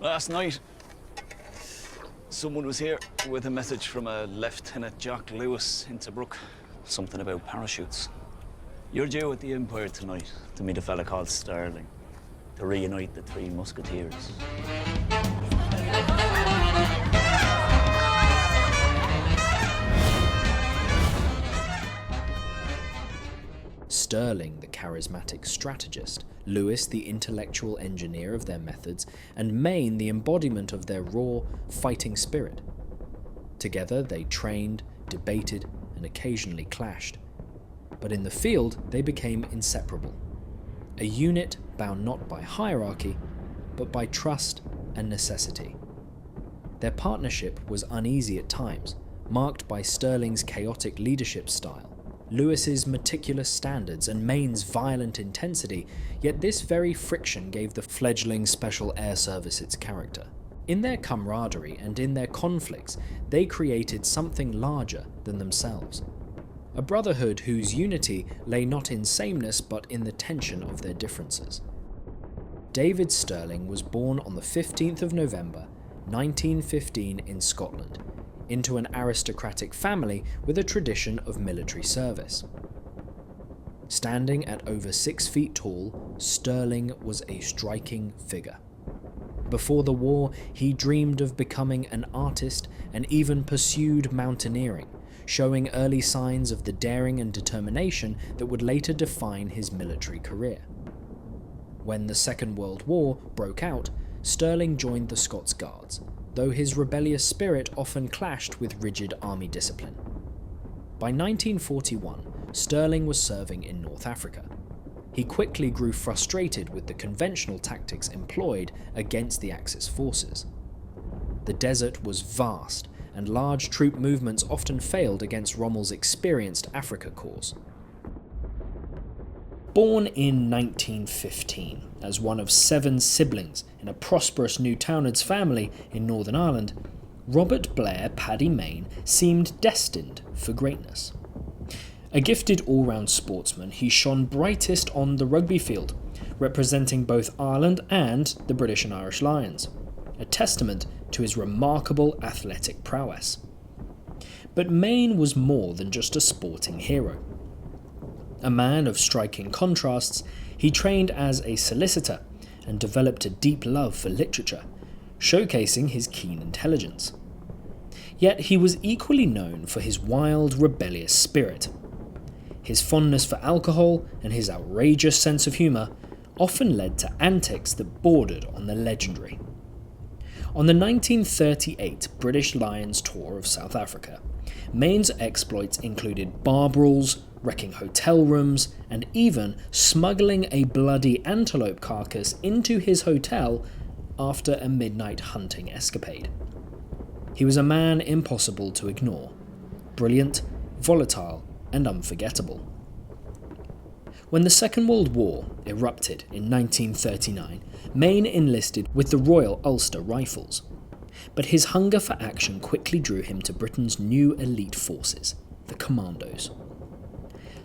Last night, someone was here with a message from a Lieutenant Jock Lewis in Tobruk. Something about parachutes. You're due at the Empire tonight to meet a fella called Stirling, to reunite the three Musketeers. Stirling, the charismatic strategist, Lewis, the intellectual engineer of their methods, and Mayne, the embodiment of their raw, fighting spirit. Together they trained, debated, and occasionally clashed. But in the field, they became inseparable. A unit bound not by hierarchy, but by trust and necessity. Their partnership was uneasy at times, marked by Stirling's chaotic leadership style, Lewis's meticulous standards, and Mayne's violent intensity, yet this very friction gave the fledgling Special Air Service its character. In their camaraderie and in their conflicts, they created something larger than themselves. A brotherhood whose unity lay not in sameness but in the tension of their differences. David Stirling was born on the 15th of November, 1915 in Scotland, into an aristocratic family with a tradition of military service. Standing at over 6 feet tall, Stirling was a striking figure. Before the war, he dreamed of becoming an artist and even pursued mountaineering, showing early signs of the daring and determination that would later define his military career. When the Second World War broke out, Stirling joined the Scots Guards, though his rebellious spirit often clashed with rigid army discipline. By 1941, Stirling was serving in North Africa. He quickly grew frustrated with the conventional tactics employed against the Axis forces. The desert was vast, and large troop movements often failed against Rommel's experienced Africa Corps. Born in 1915 as one of 7 siblings in a prosperous New Townards family in Northern Ireland, Robert Blair Paddy Maine seemed destined for greatness. A gifted all-round sportsman, he shone brightest on the rugby field, representing both Ireland and the British and Irish Lions, a testament to his remarkable athletic prowess. But Mayne was more than just a sporting hero. A man of striking contrasts, he trained as a solicitor and developed a deep love for literature, showcasing his keen intelligence. Yet he was equally known for his wild, rebellious spirit. His fondness for alcohol and his outrageous sense of humour often led to antics that bordered on the legendary. On the 1938 British Lions tour of South Africa, Mayne's exploits included bar brawls, wrecking hotel rooms, and even smuggling a bloody antelope carcass into his hotel after a midnight hunting escapade. He was a man impossible to ignore, brilliant, volatile, and unforgettable. When the Second World War erupted in 1939, Mayne enlisted with the Royal Ulster Rifles, but his hunger for action quickly drew him to Britain's new elite forces, the Commandos.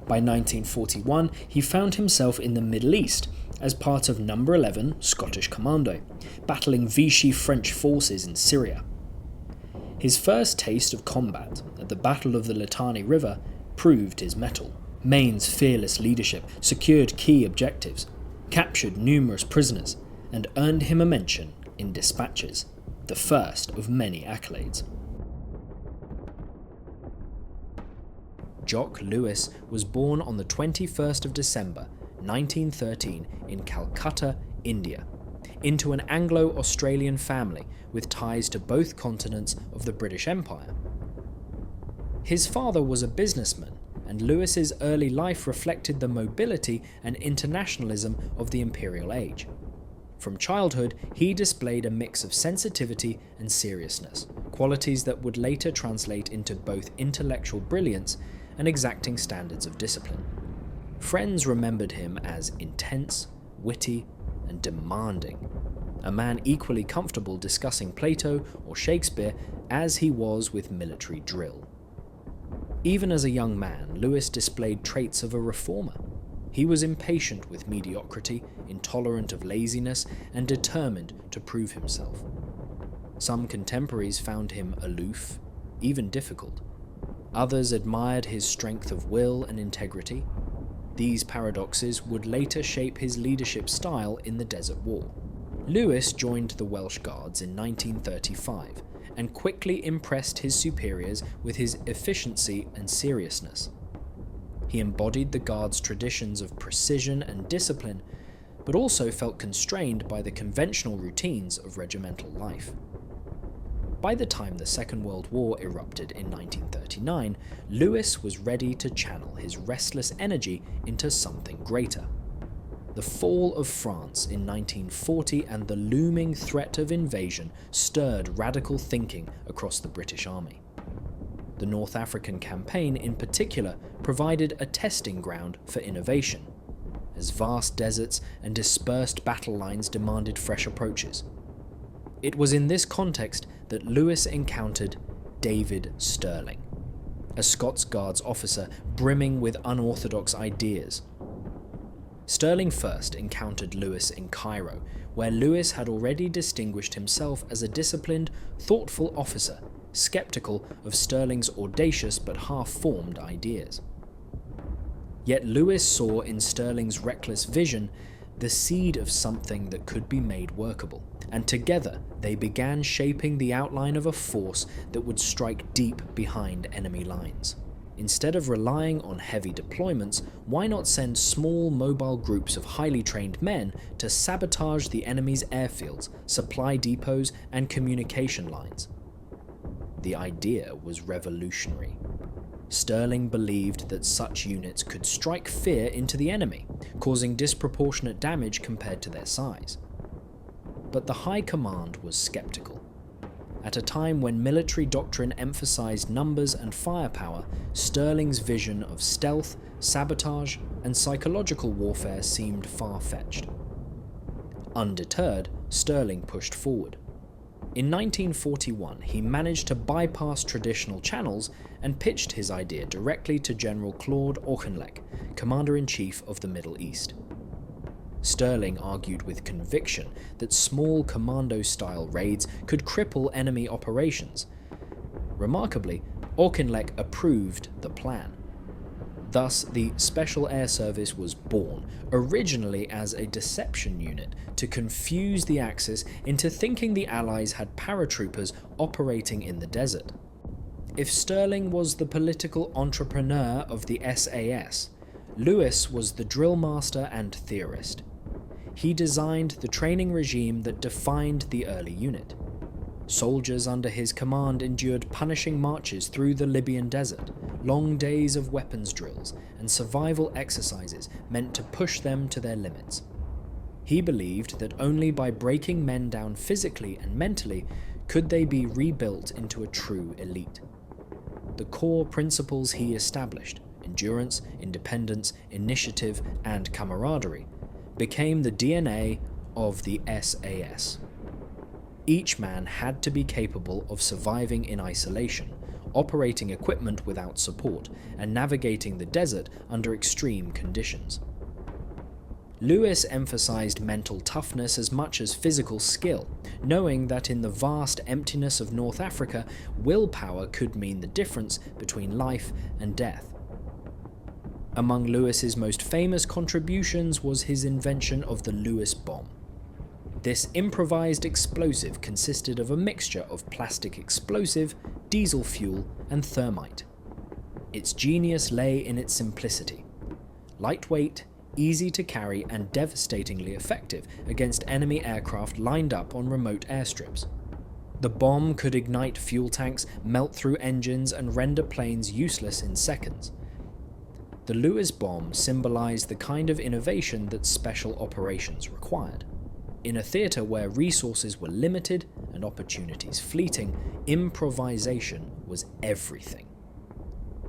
By 1941, he found himself in the Middle East as part of No. 11 Scottish Commando, battling Vichy French forces in Syria. His first taste of combat at the Battle of the Litani River proved his mettle. Mayne's fearless leadership secured key objectives, captured numerous prisoners, and earned him a mention in dispatches, the first of many accolades. Jock Lewis was born on the 21st of December 1913 in Calcutta, India, into an Anglo-Australian family with ties to both continents of the British Empire. His father was a businessman, and Lewis's early life reflected the mobility and internationalism of the imperial age. From childhood, he displayed a mix of sensitivity and seriousness, qualities that would later translate into both intellectual brilliance and exacting standards of discipline. Friends remembered him as intense, witty, and demanding, a man equally comfortable discussing Plato or Shakespeare as he was with military drill. Even as a young man, Lewis displayed traits of a reformer. He was impatient with mediocrity, intolerant of laziness, and determined to prove himself. Some contemporaries found him aloof, even difficult. Others admired his strength of will and integrity. These paradoxes would later shape his leadership style in the Desert War. Lewis joined the Welsh Guards in 1935 and quickly impressed his superiors with his efficiency and seriousness. He embodied the Guards' traditions of precision and discipline, but also felt constrained by the conventional routines of regimental life. By the time the Second World War erupted in 1939, Lewis was ready to channel his restless energy into something greater. The fall of France in 1940 and the looming threat of invasion stirred radical thinking across the British Army. The North African campaign in particular provided a testing ground for innovation, as vast deserts and dispersed battle lines demanded fresh approaches. It was in this context that Lewis encountered David Stirling, a Scots Guards officer brimming with unorthodox ideas. Stirling first encountered Lewis in Cairo, where Lewis had already distinguished himself as a disciplined, thoughtful officer, sceptical of Stirling's audacious but half-formed ideas. Yet Lewis saw in Stirling's reckless vision the seed of something that could be made workable, and together they began shaping the outline of a force that would strike deep behind enemy lines. Instead of relying on heavy deployments, why not send small mobile groups of highly trained men to sabotage the enemy's airfields, supply depots, and communication lines? The idea was revolutionary. Stirling believed that such units could strike fear into the enemy, causing disproportionate damage compared to their size. But the High Command was skeptical. At a time when military doctrine emphasized numbers and firepower, Stirling's vision of stealth, sabotage, and psychological warfare seemed far-fetched. Undeterred, Stirling pushed forward. In 1941, he managed to bypass traditional channels and pitched his idea directly to General Claude Auchinleck, Commander-in-Chief of the Middle East. Stirling argued with conviction that small commando-style raids could cripple enemy operations. Remarkably, Auchinleck approved the plan. Thus, the Special Air Service was born, originally as a deception unit to confuse the Axis into thinking the Allies had paratroopers operating in the desert. If Stirling was the political entrepreneur of the SAS, Lewis was the drill master and theorist. He designed the training regime that defined the early unit. Soldiers under his command endured punishing marches through the Libyan desert, long days of weapons drills, and survival exercises meant to push them to their limits. He believed that only by breaking men down physically and mentally could they be rebuilt into a true elite. The core principles he established, endurance, independence, initiative, and camaraderie, became the DNA of the SAS. Each man had to be capable of surviving in isolation, operating equipment without support, and navigating the desert under extreme conditions. Lewis emphasized mental toughness as much as physical skill, knowing that in the vast emptiness of North Africa, willpower could mean the difference between life and death. Among Lewis's most famous contributions was his invention of the Lewis bomb. This improvised explosive consisted of a mixture of plastic explosive, diesel fuel, and thermite. Its genius lay in its simplicity. Lightweight, easy to carry, and devastatingly effective against enemy aircraft lined up on remote airstrips. The bomb could ignite fuel tanks, melt through engines, and render planes useless in seconds. The Lewis bomb symbolized the kind of innovation that special operations required. In a theatre where resources were limited and opportunities fleeting, improvisation was everything.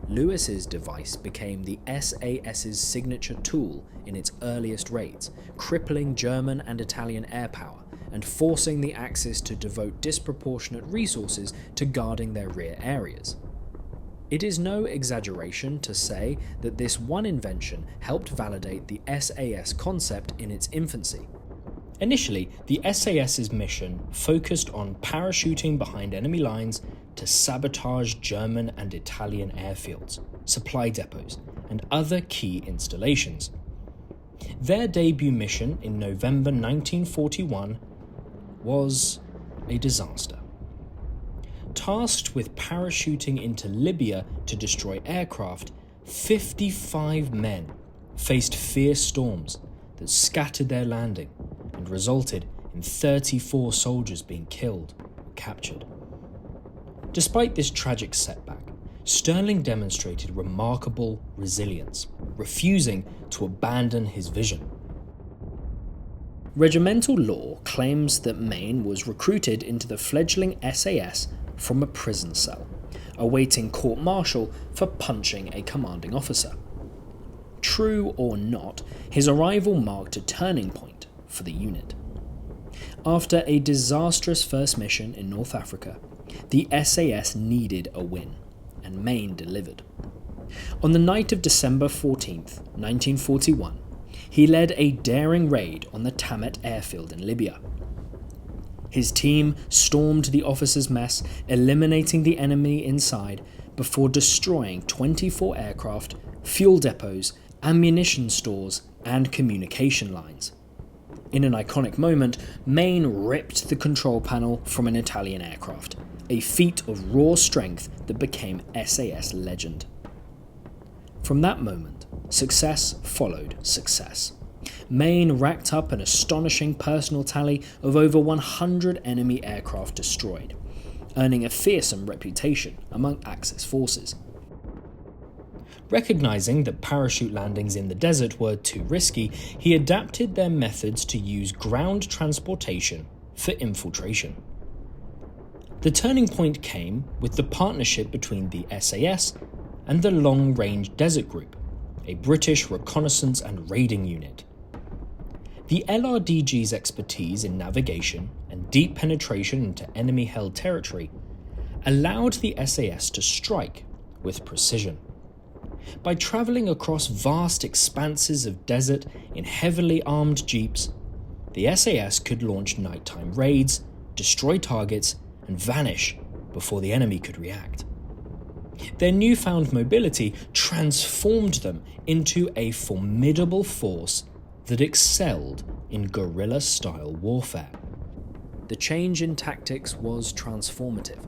Lewis's device became the SAS's signature tool in its earliest raids, crippling German and Italian air power and forcing the Axis to devote disproportionate resources to guarding their rear areas. It is no exaggeration to say that this one invention helped validate the SAS concept in its infancy. Initially, the SAS's mission focused on parachuting behind enemy lines to sabotage German and Italian airfields, supply depots, and other key installations. Their debut mission in November 1941 was a disaster. Tasked with parachuting into Libya to destroy aircraft, 55 men faced fierce storms that scattered their landing and resulted in 34 soldiers being killed or captured. Despite this tragic setback, Stirling demonstrated remarkable resilience, refusing to abandon his vision. Regimental law claims that Mayne was recruited into the fledgling SAS from a prison cell, awaiting court-martial for punching a commanding officer. True or not, his arrival marked a turning point for the unit. After a disastrous first mission in North Africa, the SAS needed a win, and Mayne delivered. On the night of December 14th, 1941, he led a daring raid on the Tamet airfield in Libya. His team stormed the officers' mess, eliminating the enemy inside before destroying 24 aircraft, fuel depots, ammunition stores, and communication lines. In an iconic moment, Mayne ripped the control panel from an Italian aircraft, a feat of raw strength that became SAS legend. From that moment, success followed success. Mayne racked up an astonishing personal tally of over 100 enemy aircraft destroyed, earning a fearsome reputation among Axis forces. Recognising that parachute landings in the desert were too risky, he adapted their methods to use ground transportation for infiltration. The turning point came with the partnership between the SAS and the Long Range Desert Group, a British reconnaissance and raiding unit. The LRDG's expertise in navigation and deep penetration into enemy-held territory allowed the SAS to strike with precision. By travelling across vast expanses of desert in heavily armed jeeps, the SAS could launch nighttime raids, destroy targets, and vanish before the enemy could react. Their newfound mobility transformed them into a formidable force that excelled in guerrilla-style warfare. The change in tactics was transformative.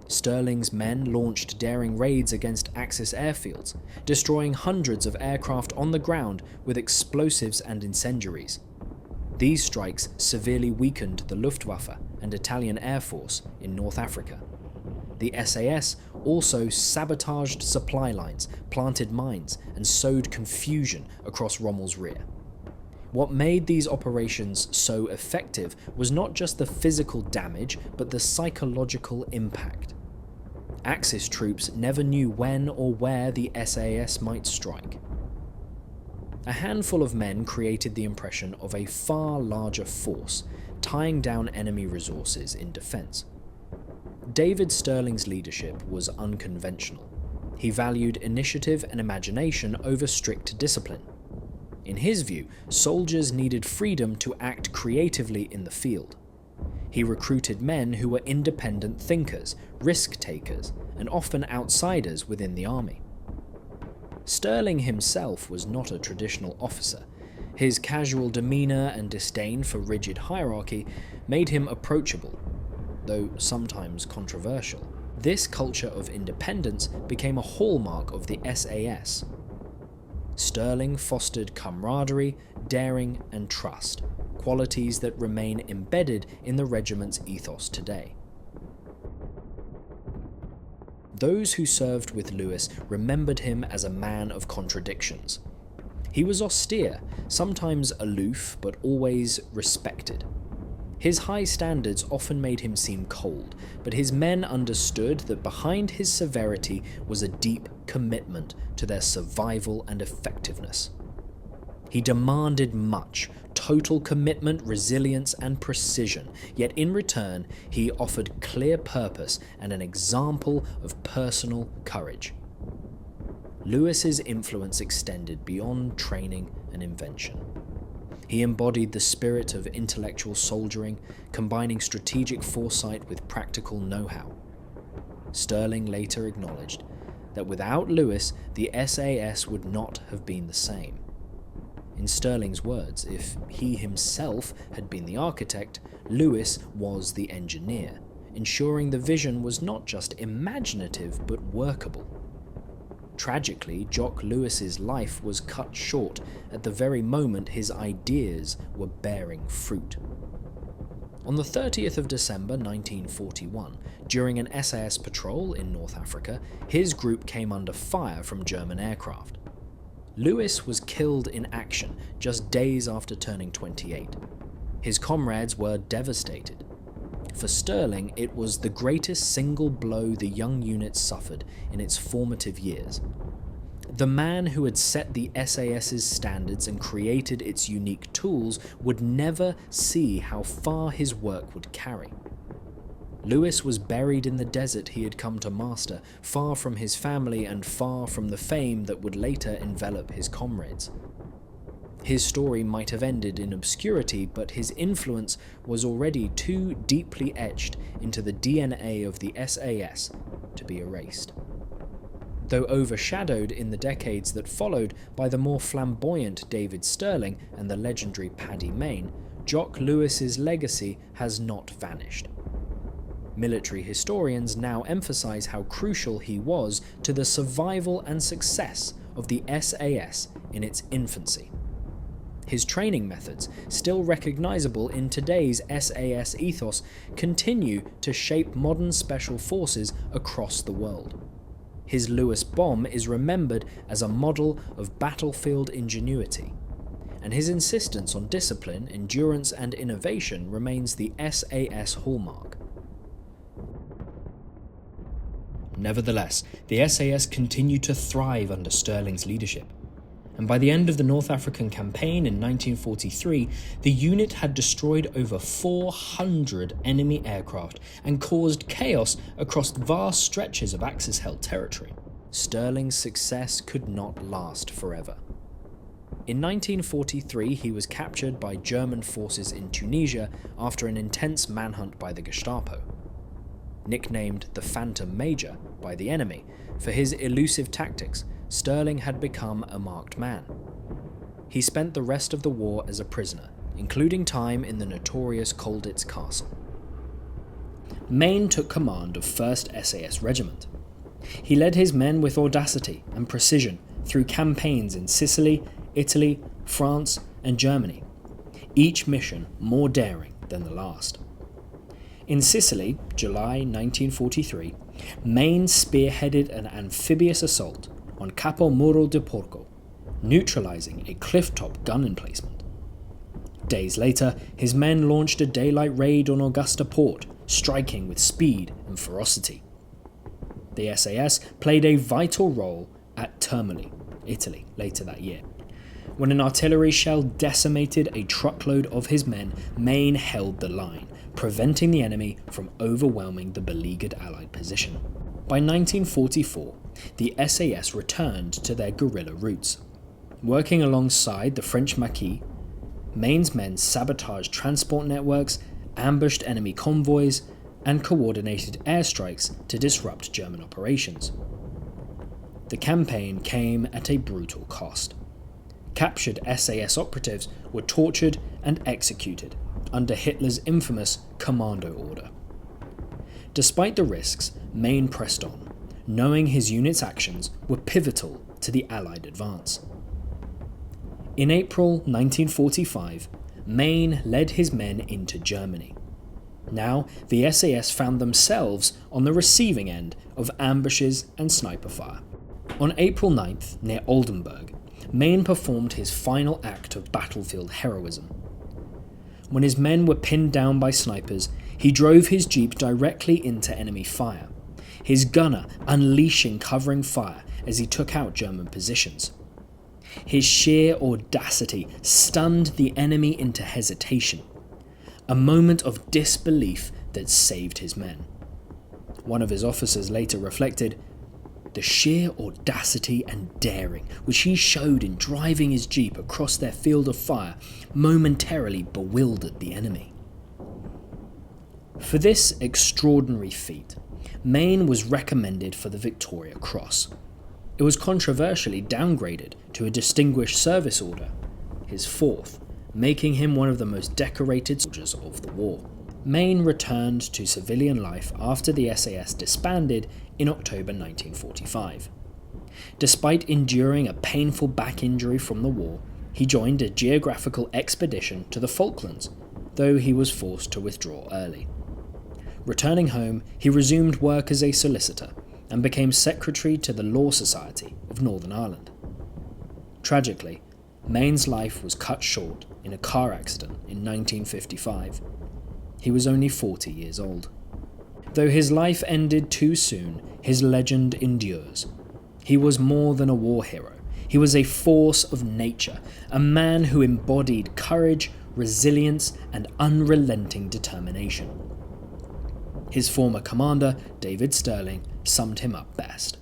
Stirling's men launched daring raids against Axis airfields, destroying hundreds of aircraft on the ground with explosives and incendiaries. These strikes severely weakened the Luftwaffe and Italian Air Force in North Africa. The SAS also sabotaged supply lines, planted mines, and sowed confusion across Rommel's rear. What made these operations so effective was not just the physical damage, but the psychological impact. Axis troops never knew when or where the SAS might strike. A handful of men created the impression of a far larger force, tying down enemy resources in defence. David Stirling's leadership was unconventional. He valued initiative and imagination over strict discipline. In his view, soldiers needed freedom to act creatively in the field. He recruited men who were independent thinkers, risk-takers, and often outsiders within the army. Stirling himself was not a traditional officer. His casual demeanour and disdain for rigid hierarchy made him approachable, though sometimes controversial. This culture of independence became a hallmark of the SAS. Stirling fostered camaraderie, daring, and trust, qualities that remain embedded in the regiment's ethos today. Those who served with Lewis remembered him as a man of contradictions. He was austere, sometimes aloof, but always respected. His high standards often made him seem cold, but his men understood that behind his severity was a deep commitment to their survival and effectiveness. He demanded much, total commitment, resilience, and precision, yet in return, he offered clear purpose and an example of personal courage. Lewis's influence extended beyond training and invention. He embodied the spirit of intellectual soldiering, combining strategic foresight with practical know-how. Stirling later acknowledged that without Lewis, the SAS would not have been the same. In Stirling's words, if he himself had been the architect, Lewis was the engineer, ensuring the vision was not just imaginative but workable. Tragically, Jock Lewis's life was cut short at the very moment his ideas were bearing fruit. On the 30th of December 1941, during an SAS patrol in North Africa, his group came under fire from German aircraft. Lewis was killed in action just days after turning 28. His comrades were devastated. For Stirling, it was the greatest single blow the young unit suffered in its formative years. The man who had set the SAS's standards and created its unique tools would never see how far his work would carry. Lewis was buried in the desert he had come to master, far from his family and far from the fame that would later envelop his comrades. His story might have ended in obscurity, but his influence was already too deeply etched into the DNA of the SAS to be erased. Though overshadowed in the decades that followed by the more flamboyant David Stirling and the legendary Paddy Maine, Jock Lewis's legacy has not vanished. Military historians now emphasize how crucial he was to the survival and success of the SAS in its infancy. His training methods, still recognizable in today's SAS ethos, continue to shape modern special forces across the world. His Lewis bomb is remembered as a model of battlefield ingenuity, and his insistence on discipline, endurance, and innovation remains the SAS hallmark. Nevertheless, the SAS continued to thrive under Stirling's leadership, and by the end of the North African campaign in 1943, the unit had destroyed over 400 enemy aircraft and caused chaos across vast stretches of Axis-held territory. Stirling's success could not last forever. In 1943, he was captured by German forces in Tunisia after an intense manhunt by the Gestapo. Nicknamed the Phantom Major by the enemy for his elusive tactics, Stirling had become a marked man. He spent the rest of the war as a prisoner, including time in the notorious Colditz Castle. Mayne took command of 1st SAS Regiment. He led his men with audacity and precision through campaigns in Sicily, Italy, France, and Germany, each mission more daring than the last. In Sicily, July 1943, Mayne spearheaded an amphibious assault on Capo Muro de Porco, neutralizing a cliff-top gun emplacement. Days later, his men launched a daylight raid on Augusta Port, striking with speed and ferocity. The SAS played a vital role at Termoli, Italy, later that year. When an artillery shell decimated a truckload of his men, Mayne held the line, preventing the enemy from overwhelming the beleaguered Allied position. By 1944, the SAS returned to their guerrilla roots. Working alongside the French Maquis, Mayne's men sabotaged transport networks, ambushed enemy convoys, and coordinated airstrikes to disrupt German operations. The campaign came at a brutal cost. Captured SAS operatives were tortured and executed under Hitler's infamous Commando Order. Despite the risks, Mayne pressed on, knowing his unit's actions were pivotal to the Allied advance. In April 1945, Mayne led his men into Germany. Now, the SAS found themselves on the receiving end of ambushes and sniper fire. On April 9th, near Oldenburg, Mayne performed his final act of battlefield heroism. When his men were pinned down by snipers, he drove his jeep directly into enemy fire, his gunner unleashing covering fire as he took out German positions. His sheer audacity stunned the enemy into hesitation, a moment of disbelief that saved his men. One of his officers later reflected, "The sheer audacity and daring which he showed in driving his jeep across their field of fire momentarily bewildered the enemy." For this extraordinary feat, Mayne was recommended for the Victoria Cross. It was controversially downgraded to a Distinguished Service Order, his fourth, making him one of the most decorated soldiers of the war. Mayne returned to civilian life after the SAS disbanded in October 1945. Despite enduring a painful back injury from the war, he joined a geographical expedition to the Falklands, though he was forced to withdraw early. Returning home, he resumed work as a solicitor and became secretary to the Law Society of Northern Ireland. Tragically, Mayne's life was cut short in a car accident in 1955. He was only 40 years old. Though his life ended too soon, his legend endures. He was more than a war hero. He was a force of nature, a man who embodied courage, resilience, and unrelenting determination. His former commander, David Stirling, summed him up best.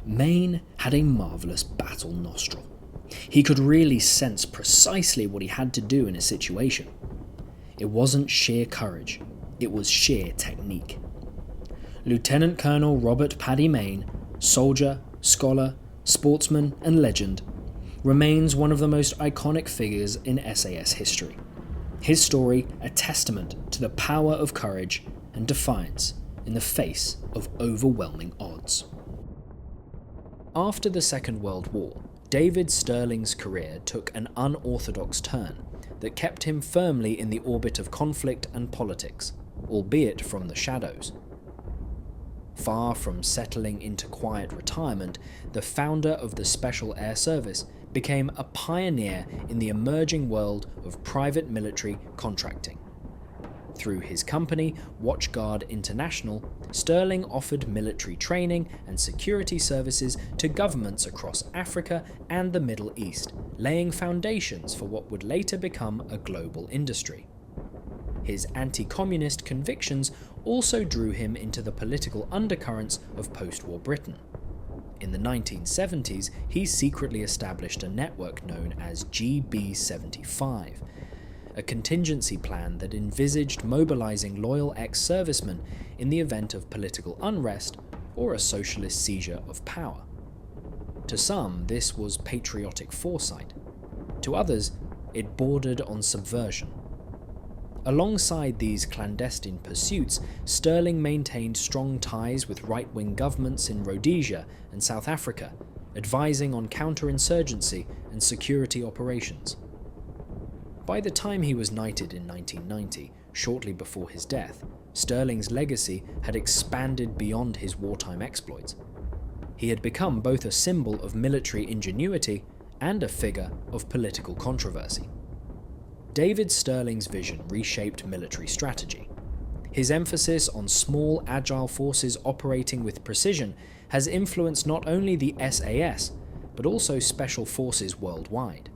Mayne had a marvellous battle nostril. He could really sense precisely what he had to do in a situation. It wasn't sheer courage, it was sheer technique. Lieutenant Colonel Robert Paddy Maine, soldier, scholar, sportsman, and legend, remains one of the most iconic figures in SAS history. His story a testament to the power of courage and defiance in the face of overwhelming odds. After the Second World War, David Stirling's career took an unorthodox turn that kept him firmly in the orbit of conflict and politics, albeit from the shadows. Far from settling into quiet retirement, the founder of the Special Air Service became a pioneer in the emerging world of private military contracting. Through his company, Watchguard International, Stirling offered military training and security services to governments across Africa and the Middle East, laying foundations for what would later become a global industry. His anti-communist convictions also drew him into the political undercurrents of post-war Britain. In the 1970s, he secretly established a network known as GB75, a contingency plan that envisaged mobilizing loyal ex-servicemen in the event of political unrest or a socialist seizure of power. To some, this was patriotic foresight. To others, it bordered on subversion. Alongside these clandestine pursuits, Stirling maintained strong ties with right-wing governments in Rhodesia and South Africa, advising on counterinsurgency and security operations. By the time he was knighted in 1990, shortly before his death, Stirling's legacy had expanded beyond his wartime exploits. He had become both a symbol of military ingenuity and a figure of political controversy. David Stirling's vision reshaped military strategy. His emphasis on small, agile forces operating with precision has influenced not only the SAS, but also special forces worldwide.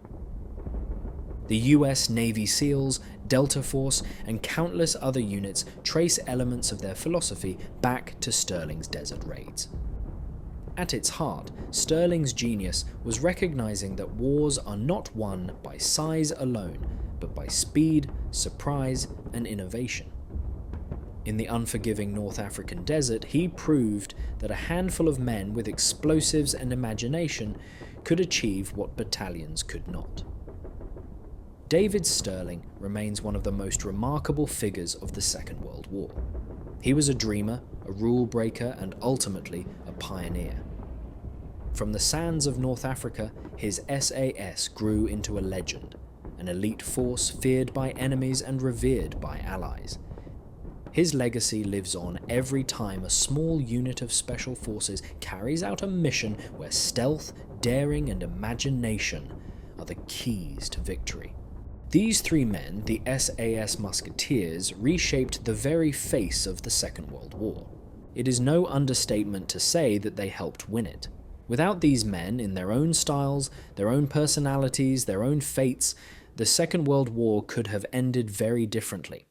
The US Navy SEALs, Delta Force, and countless other units trace elements of their philosophy back to Stirling's desert raids. At its heart, Stirling's genius was recognizing that wars are not won by size alone, but by speed, surprise, and innovation. In the unforgiving North African desert, he proved that a handful of men with explosives and imagination could achieve what battalions could not. David Stirling remains one of the most remarkable figures of the Second World War. He was a dreamer, a rule breaker, and ultimately a pioneer. From the sands of North Africa, his SAS grew into a legend, an elite force feared by enemies and revered by allies. His legacy lives on every time a small unit of special forces carries out a mission where stealth, daring, and imagination are the keys to victory. These three men, the SAS Musketeers, reshaped the very face of the Second World War. It is no understatement to say that they helped win it. Without these men, in their own styles, their own personalities, their own fates, the Second World War could have ended very differently.